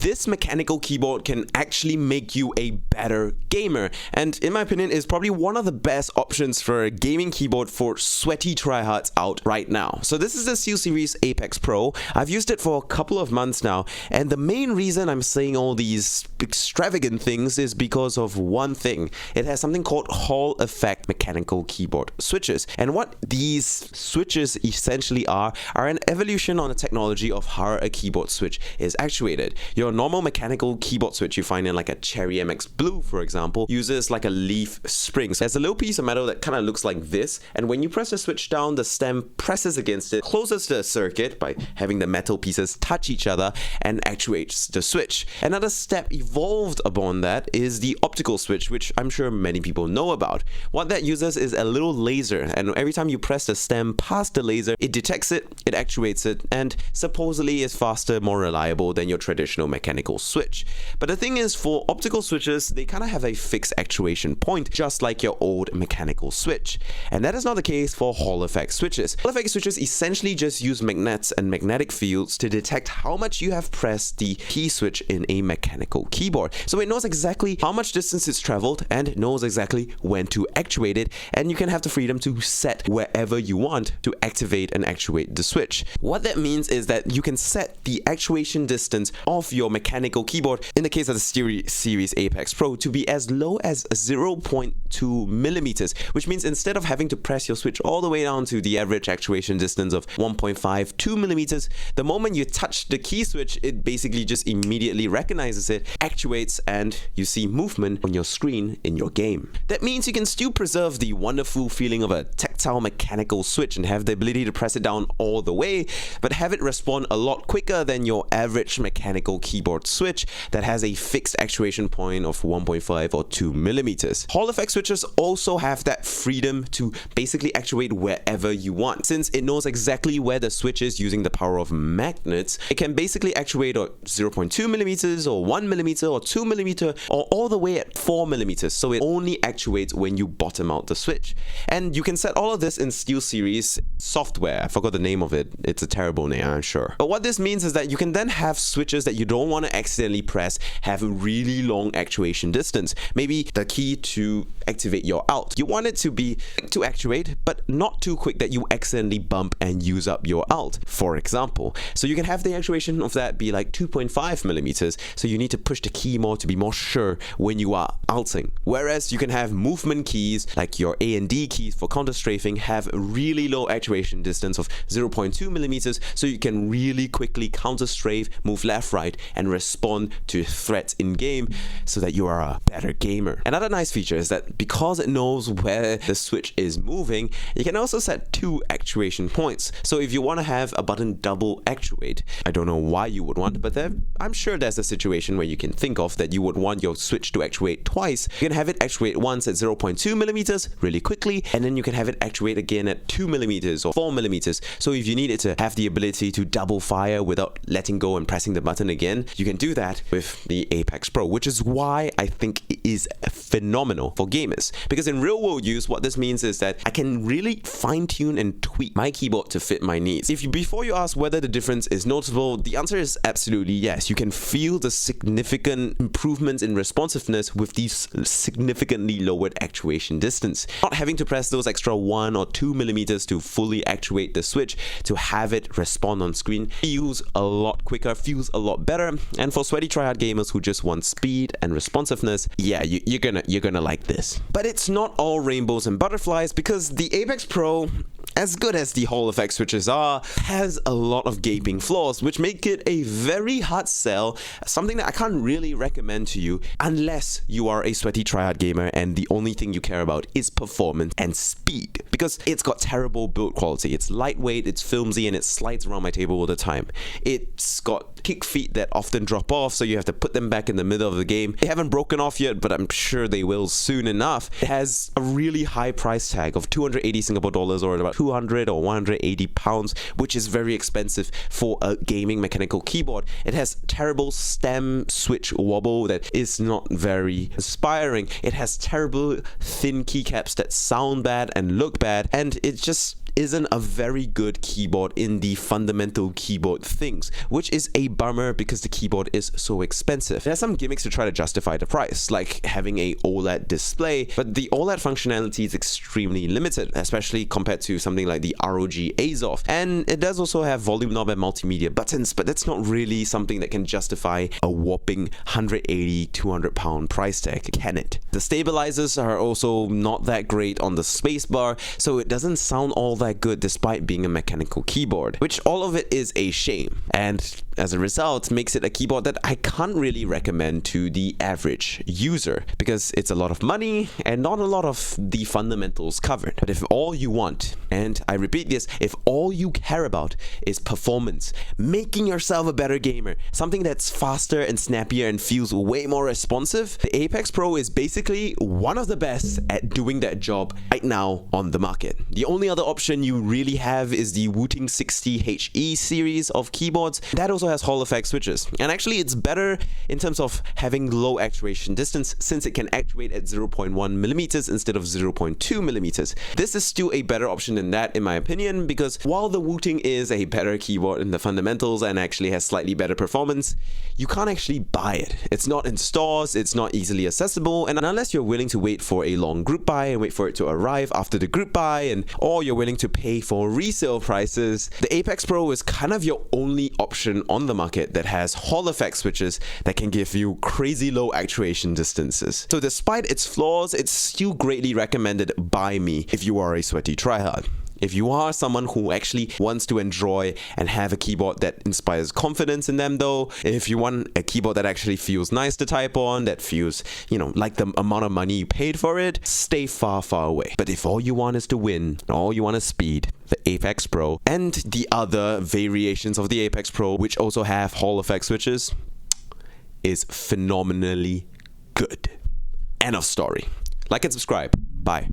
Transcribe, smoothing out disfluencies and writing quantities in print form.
This mechanical keyboard can actually make you a better gamer, and in my opinion is probably one of the best options for a gaming keyboard for sweaty tryhards out right now. So this is the SteelSeries Apex Pro. I've used it for a couple of months now, and the main reason I'm saying all these extravagant things is because of one thing. It has something called Hall effect mechanical keyboard switches, and what these switches essentially are an evolution on the technology of how a keyboard switch is actuated. Your normal mechanical keyboard switch you find in like a Cherry MX Blue, for example, uses like a leaf spring. So there's a little piece of metal that kind of looks like this, and when you press the switch down, the stem presses against it, closes the circuit by having the metal pieces touch each other, and actuates the switch. Another step evolved upon that is the optical switch, which I'm sure many people know about. What that uses is a little laser, and every time you press the stem past the laser, it detects it, it actuates it, and supposedly is faster, more reliable than your traditional mechanical switch. But the thing is, for optical switches, they kind of have a fixed actuation point, just like your old mechanical switch. And that is not the case for Hall effect switches. Hall effect switches essentially just use magnets and magnetic fields to detect how much you have pressed the key switch in a mechanical keyboard. So it knows exactly how much distance it's traveled and knows exactly when to actuate it, and you can have the freedom to set wherever you want to activate and actuate the switch. What that means is that you can set the actuation distance of your mechanical keyboard, in the case of the SteelSeries Apex Pro, to be as low as 0.2 millimeters, which means instead of having to press your switch all the way down to the average actuation distance of 1.52 millimeters, the moment you touch the key switch, it basically just immediately recognizes it, actuates, and you see movement on your screen in your game. That means you can still preserve the wonderful feeling of a tactile mechanical switch and have the ability to press it down all the way, but have it respond a lot quicker than your average mechanical keyboard switch that has a fixed actuation point of 1.5 or 2 millimeters. Hall effect switches also have that freedom to basically actuate wherever you want. Since it knows exactly where the switch is using the power of magnets, it can basically actuate at 0.2 millimeters or 1 millimeter or 2 millimeter or all the way at 4 millimeters. So it only actuates when you bottom out the switch. And you can set all of this in SteelSeries software. I forgot the name of it. It's a terrible name, I'm sure. But what this means is that you can then have switches that you don't want to accidentally press have a really long actuation distance. Maybe the key to activate your alt, you want it to be quick to actuate, but not too quick that you accidentally bump and use up your alt, for example. So you can have the actuation of that be like 2.5 millimeters, so you need to push the key more to be more sure when you are alting. Whereas you can have movement keys, like your A and D keys for counter strafing, have a really low actuation distance of 0.2 millimeters, so you can really quickly counter strafe, move left, right, and respond to threats in game so that you are a better gamer. Another nice feature is that because it knows where the switch is moving, you can also set two actuation points. So if you want to have a button double actuate, I don't know why you would want, but I'm sure there's a situation where you can think of that you would want your switch to actuate twice. You can have it actuate once at 0.2 millimeters really quickly, and then you can have it actuate again at 2 millimeters or 4 millimeters. So if you need it to have the ability to double fire without letting go and pressing the button again, you can do that with the Apex Pro, which is why I think it is phenomenal for gamers. Because in real world use, what this means is that I can really fine tune and tweak my keyboard to fit my needs. Before you ask whether the difference is noticeable, the answer is absolutely yes. You can feel the significant improvements in responsiveness with these significantly lowered actuation distance. Not having to press those extra 1 or 2 millimeters to fully actuate the switch to have it respond on screen feels a lot quicker, feels a lot better, and for sweaty tryhard gamers who just want speed and responsiveness, yeah, you're gonna like this. But it's not all rainbows and butterflies, because the Apex Pro, as good as the Hall effect switches are, has a lot of gaping flaws, which make it a very hard sell, something that I can't really recommend to you unless you are a sweaty tryhard gamer and the only thing you care about is performance and speed, because it's got terrible build quality. It's lightweight, it's filmy, and it slides around my table all the time. It's got kick feet that often drop off, so you have to put them back in the middle of the game. They haven't broken off yet, but I'm sure they will soon enough. It has a really high price tag of 280 Singapore dollars, or about 200 or 180 pounds, which is very expensive for a gaming mechanical keyboard. It has terrible stem switch wobble that is not very inspiring. It has terrible thin keycaps that sound bad and look bad, and isn't a very good keyboard in the fundamental keyboard things, which is a bummer because the keyboard is so expensive. There's some gimmicks to try to justify the price, like having a OLED display, but the OLED functionality is extremely limited, especially compared to something like the ROG Azov. And it does also have volume knob and multimedia buttons, but that's not really something that can justify a whopping 180, 200 pound price tag, can it? The stabilizers are also not that great on the spacebar, so it doesn't sound all that good despite being a mechanical keyboard, which all of it is a shame. And as a result, makes it a keyboard that I can't really recommend to the average user because it's a lot of money and not a lot of the fundamentals covered. But if all you want, and I repeat this, if all you care about is performance, making yourself a better gamer, something that's faster and snappier and feels way more responsive, the Apex Pro is basically one of the best at doing that job right now on the market. The only other option you really have is the Wooting 60 HE series of keyboards. That also has Hall effect switches, and actually it's better in terms of having low actuation distance since it can actuate at 0.1 millimeters instead of 0.2 millimeters. This is still a better option than that in my opinion, because while the Wooting is a better keyboard in the fundamentals and actually has slightly better performance, you can't actually buy it. It's not in stores, it's not easily accessible, and unless you're willing to wait for a long group buy and wait for it to arrive after the group buy, or you're willing to pay for resale prices, the Apex Pro is kind of your only option on the market that has Hall effect switches that can give you crazy low actuation distances. So despite its flaws, it's still greatly recommended by me if you are a sweaty tryhard. If you are someone who actually wants to enjoy and have a keyboard that inspires confidence in them though, if you want a keyboard that actually feels nice to type on, that feels, like the amount of money you paid for it, stay far, far away. But if all you want is to win, all you want is speed, the Apex Pro and the other variations of the Apex Pro, which also have Hall effect switches, is phenomenally good. End of story. Like and subscribe. Bye.